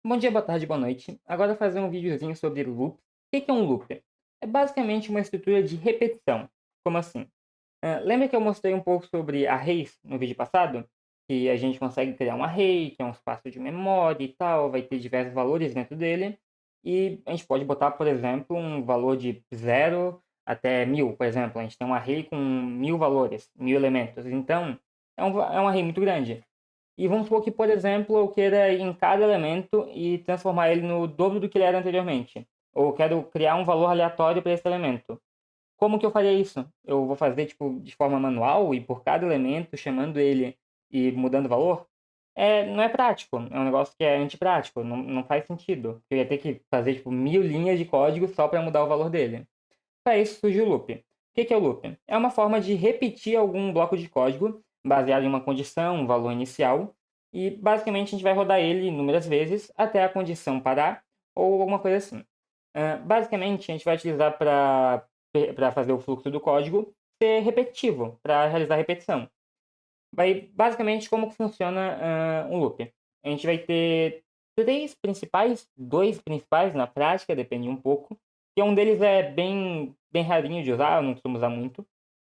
Bom dia, boa tarde, boa noite. Agora eu vou fazer um videozinho sobre loop. O que é um loop? É basicamente uma estrutura de repetição. Como assim? Lembra que eu mostrei um pouco sobre arrays no vídeo passado? Que a gente consegue criar um array, que é um espaço de memória e tal, vai ter diversos valores dentro dele. E a gente pode botar, por exemplo, um valor de 0 até 1000, por exemplo. A gente tem um array com 1000 valores, 1000 elementos. Então, é um array muito grande. E vamos supor que, por exemplo, eu queira ir em cada elemento e transformar ele no dobro do que ele era anteriormente. Ou eu quero criar um valor aleatório para esse elemento. Como que eu faria isso? Eu vou fazer tipo de forma manual e por cada elemento chamando ele e mudando o valor? Não é prático, é um negócio que é antiprático, não faz sentido. Eu ia ter que fazer tipo 1000 linhas de código só para mudar o valor dele. Para isso surge o loop. O que é o loop? É uma forma de repetir algum bloco de código baseado em uma condição, um valor inicial, e basicamente a gente vai rodar ele inúmeras vezes até a condição parar ou alguma coisa assim. Basicamente, a gente vai utilizar para fazer o fluxo do código ser repetitivo, para realizar a repetição. Basicamente, como que funciona um loop? A gente vai ter dois principais na prática, depende um pouco, que um deles é bem rarinho de usar, eu não costumo usar muito.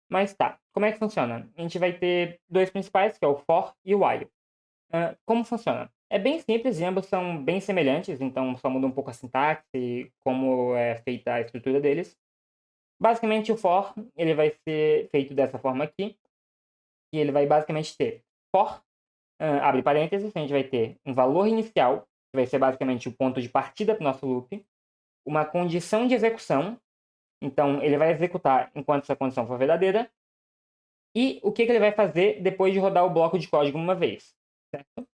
Mas tá, como é que funciona? A gente vai ter dois principais, que é o for e o while. Como funciona? É bem simples e ambos são bem semelhantes, então só muda um pouco a sintaxe e como é feita a estrutura deles. Basicamente, o for ele vai ser feito dessa forma aqui, e ele vai basicamente ter for, abre parênteses, a gente vai ter um valor inicial, que vai ser basicamente o ponto de partida para o nosso loop, uma condição de execução, então ele vai executar enquanto essa condição for verdadeira, e o que ele vai fazer depois de rodar o bloco de código uma vez, certo?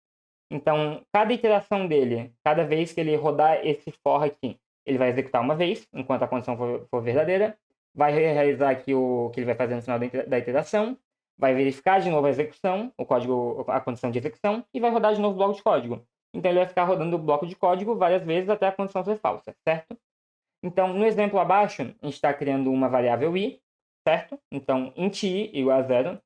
Então, cada iteração dele, cada vez que ele rodar esse for aqui, ele vai executar uma vez, enquanto a condição for verdadeira, vai realizar aqui o que ele vai fazer no final da iteração, vai verificar de novo a execução, o código, a condição de execução, e vai rodar de novo o bloco de código. Então, ele vai ficar rodando o bloco de código várias vezes até a condição ser falsa, certo? Então, no exemplo abaixo, a gente está criando uma variável i, certo? Então, int i igual a zero.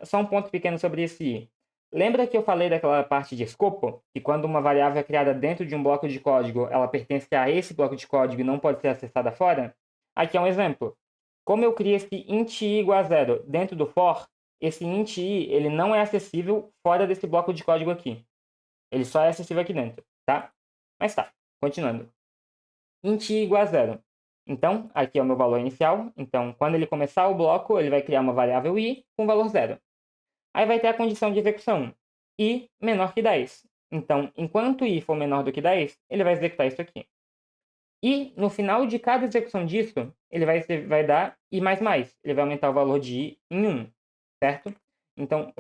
Só um ponto pequeno sobre esse i. Lembra que eu falei daquela parte de escopo? Que quando uma variável é criada dentro de um bloco de código, ela pertence a esse bloco de código e não pode ser acessada fora? Aqui é um exemplo. Como eu criei esse int i igual a zero dentro do for, esse int i ele não é acessível fora desse bloco de código aqui. Ele só é acessível aqui dentro, tá? Mas tá, continuando. Int i igual a zero. Então, aqui é o meu valor inicial. Então, quando ele começar o bloco, ele vai criar uma variável i com valor zero. Aí vai ter a condição de execução, i menor que 10. Então, enquanto i for menor do que 10, ele vai executar isso aqui. E no final de cada execução disso, ele vai dar i mais mais. Ele vai aumentar o valor de i em 1, certo? Então,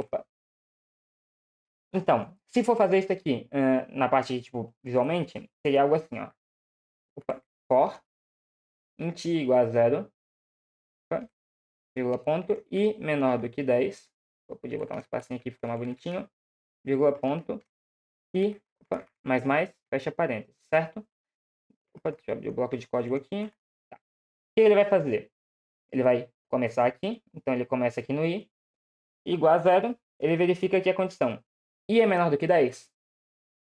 Então, se for fazer isso aqui na parte, tipo, visualmente, seria algo assim, ó. For int i igual a 0, vírgula ponto, i menor do que 10. Eu podia botar um espacinho aqui, fica mais bonitinho. Vírgula ponto, e mais, fecha parênteses, certo? Deixa eu abrir o bloco de código aqui. Tá. O que ele vai fazer? Ele vai começar aqui, então ele começa aqui no i, igual a zero, ele verifica aqui a condição. I é menor do que 10?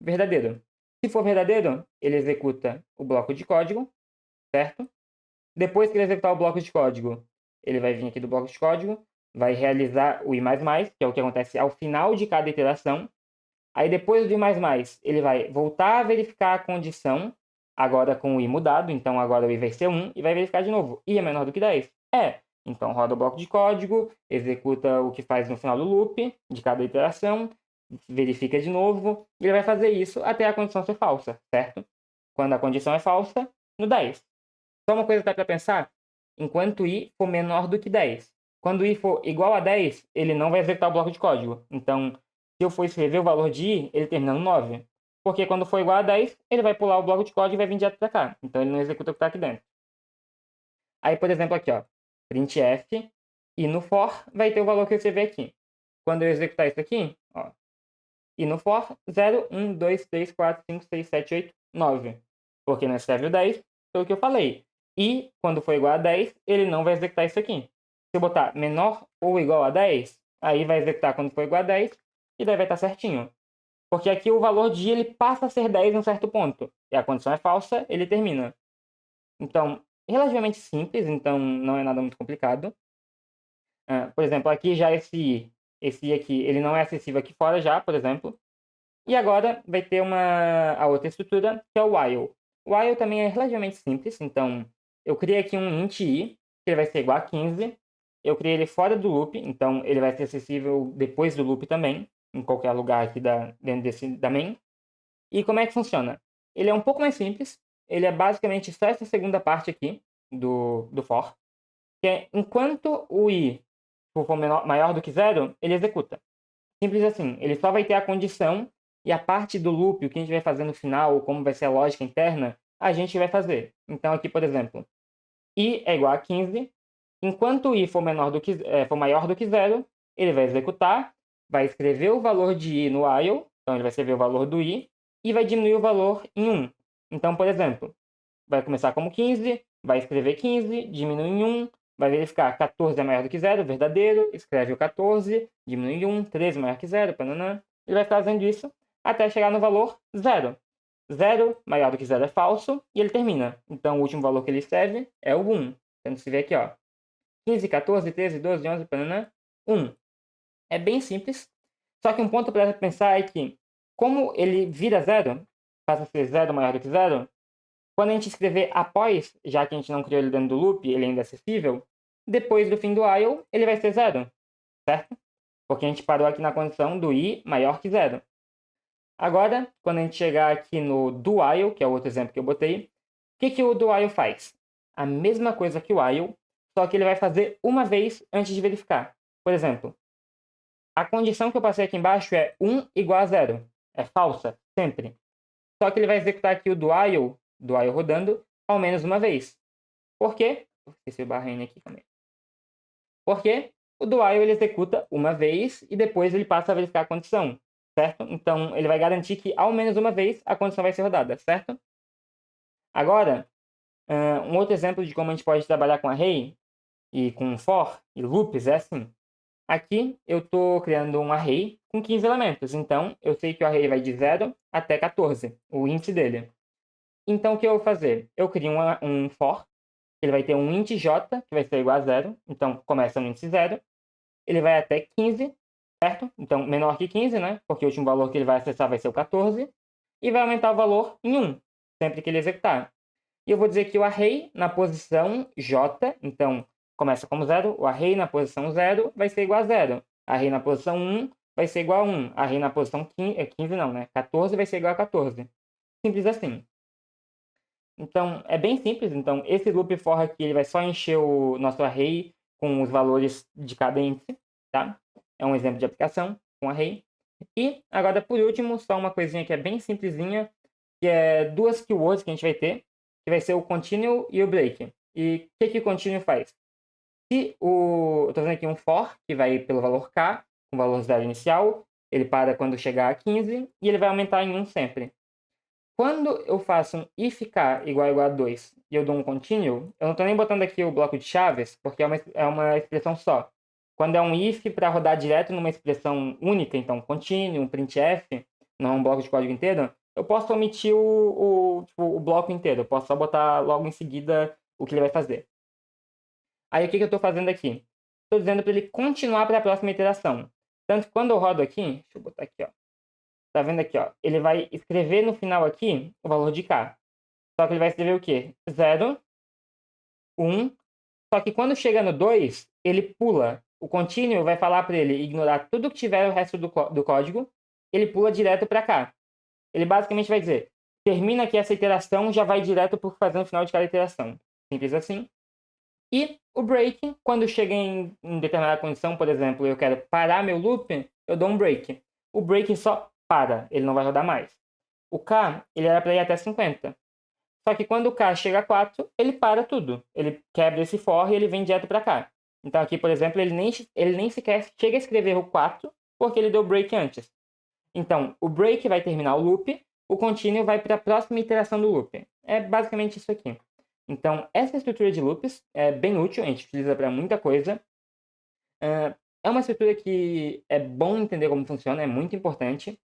Verdadeiro. Se for verdadeiro, ele executa o bloco de código, certo? Depois que ele executar o bloco de código, ele vai vir aqui do bloco de código, vai realizar o i++, que é o que acontece ao final de cada iteração. Aí depois do i++, ele vai voltar a verificar a condição, agora com o i mudado, então agora o i vai ser 1, e vai verificar de novo. I é menor do que 10? É. Então roda o bloco de código, executa o que faz no final do loop, de cada iteração, verifica de novo, e ele vai fazer isso até a condição ser falsa, certo? Quando a condição é falsa, no 10. Só uma coisa para pensar, enquanto i for menor do que 10. Quando i for igual a 10, ele não vai executar o bloco de código. Então, se eu for escrever o valor de i, ele termina no 9. Porque quando for igual a 10, ele vai pular o bloco de código e vai vir direto para cá. Então, ele não executa o que está aqui dentro. Aí, por exemplo, aqui, ó, printf, e no for vai ter o valor que você vê aqui. Quando eu executar isso aqui, ó, e no for, 0, 1, 2, 3, 4, 5, 6, 7, 8, 9. Porque não escreve o 10, pelo que eu falei. E, quando for igual a 10, ele não vai executar isso aqui. Se eu botar menor ou igual a 10, aí vai executar quando for igual a 10, e daí vai estar certinho. Porque aqui o valor de i ele passa a ser 10 em um certo ponto. E a condição é falsa, ele termina. Então, relativamente simples, então não é nada muito complicado. Por exemplo, aqui já esse i aqui, ele não é acessível aqui fora já, por exemplo. E agora vai ter a outra estrutura, que é o while. O while também é relativamente simples, então eu criei aqui um int i, que ele vai ser igual a 15. Eu criei ele fora do loop, então ele vai ser acessível depois do loop também, em qualquer lugar aqui dentro da main. E como é que funciona? Ele é um pouco mais simples, ele é basicamente só essa segunda parte aqui do for, que é enquanto o i for maior do que zero, ele executa. Simples assim, ele só vai ter a condição e a parte do loop, o que a gente vai fazer no final, como vai ser a lógica interna, a gente vai fazer. Então aqui, por exemplo, i é igual a 15, enquanto i for maior do que zero, ele vai executar, vai escrever o valor de i no while, então ele vai escrever o valor do i, e vai diminuir o valor em 1. Então, por exemplo, vai começar como 15, vai escrever 15, diminui em 1, vai verificar 14 é maior do que 0, verdadeiro, escreve o 14, diminui em 1, 13 é maior que 0, pananã. Ele vai fazendo isso até chegar no valor 0. 0 maior do que 0 é falso e ele termina. Então o último valor que ele escreve é o 1. Então você vê aqui, ó. 15, 14, 13, 12, 11, pananã, 1. É bem simples. Só que um ponto para pensar é que, como ele vira 0, passa a ser 0 maior do que 0, quando a gente escrever após, já que a gente não criou ele dentro do loop, ele ainda é acessível, depois do fim do while, ele vai ser 0, certo? Porque a gente parou aqui na condição do i maior que 0. Agora, quando a gente chegar aqui no do while, que é o outro exemplo que eu botei, o que o do while faz? A mesma coisa que o while, só que ele vai fazer uma vez antes de verificar. Por exemplo, a condição que eu passei aqui embaixo é 1 igual a 0. É falsa, sempre. Só que ele vai executar aqui o do while rodando, ao menos uma vez. Por quê? Esqueci o barra N aqui também. Porque o do while ele executa uma vez e depois ele passa a verificar a condição, certo? Então, ele vai garantir que ao menos uma vez a condição vai ser rodada, certo? Agora, um outro exemplo de como a gente pode trabalhar com array e com for e loops é assim. Aqui eu estou criando um array com 15 elementos, então eu sei que o array vai de 0 até 14, o índice dele. Então, o que eu vou fazer? Eu crio um for, ele vai ter um int j, que vai ser igual a 0, então começa no índice 0, ele vai até 15, certo? Então, menor que 15, né? Porque o último valor que ele vai acessar vai ser o 14, e vai aumentar o valor em 1, sempre que ele executar. E eu vou dizer que o array na posição j, então começa como 0, o array na posição 0 vai ser igual a 0, array na posição 1 vai ser igual a 1, array na posição 15 não, né? 14 vai ser igual a 14. Simples assim. Então, é bem simples. Então, esse loop for aqui, ele vai só encher o nosso array com os valores de cada índice, tá? É um exemplo de aplicação com array. E, agora, por último, só uma coisinha que é bem simplesinha, que é duas keywords que a gente vai ter, que vai ser o continue e o break. E o que o continue faz? Se eu estou fazendo aqui um for, que vai pelo valor k, com o valor 0 inicial, ele para quando chegar a 15, e ele vai aumentar em 1 sempre. Quando eu faço um if k igual a 2 e eu dou um continue, eu não estou nem botando aqui o bloco de chaves, porque é uma expressão só. Quando é um if para rodar direto numa expressão única, então continue, um printf, não é um bloco de código inteiro, eu posso omitir o bloco inteiro. Eu posso só botar logo em seguida o que ele vai fazer. Aí o que eu estou fazendo aqui? Estou dizendo para ele continuar para a próxima iteração. Tanto que quando eu rodo aqui, deixa eu botar aqui, ó. Tá vendo aqui, ó? Ele vai escrever no final aqui o valor de k. Só que ele vai escrever o quê? 0, 1. Só que quando chega no 2, ele pula. O continue vai falar para ele ignorar tudo que tiver o resto do código. Ele pula direto para cá. Ele basicamente vai dizer, termina aqui essa iteração, já vai direto para fazer no final de cada iteração. Simples assim. E o break, quando chega em determinada condição, por exemplo, eu quero parar meu loop, eu dou um break. O break só para, ele não vai rodar mais. O K, ele era para ir até 50. Só que quando o K chega a 4, ele para tudo. Ele quebra esse for e ele vem direto para cá. Então aqui, por exemplo, ele nem sequer chega a escrever o 4, porque ele deu break antes. Então, o break vai terminar o loop, o continue vai para a próxima iteração do loop. É basicamente isso aqui. Então, essa estrutura de loops é bem útil, a gente utiliza para muita coisa. É uma estrutura que é bom entender como funciona, é muito importante.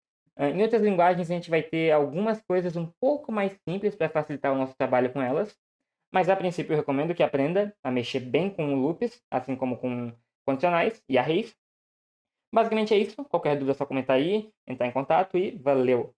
Em outras linguagens, a gente vai ter algumas coisas um pouco mais simples para facilitar o nosso trabalho com elas, mas a princípio eu recomendo que aprenda a mexer bem com loops, assim como com condicionais e arrays. Basicamente é isso. Qualquer dúvida é só comentar aí, entrar em contato e valeu!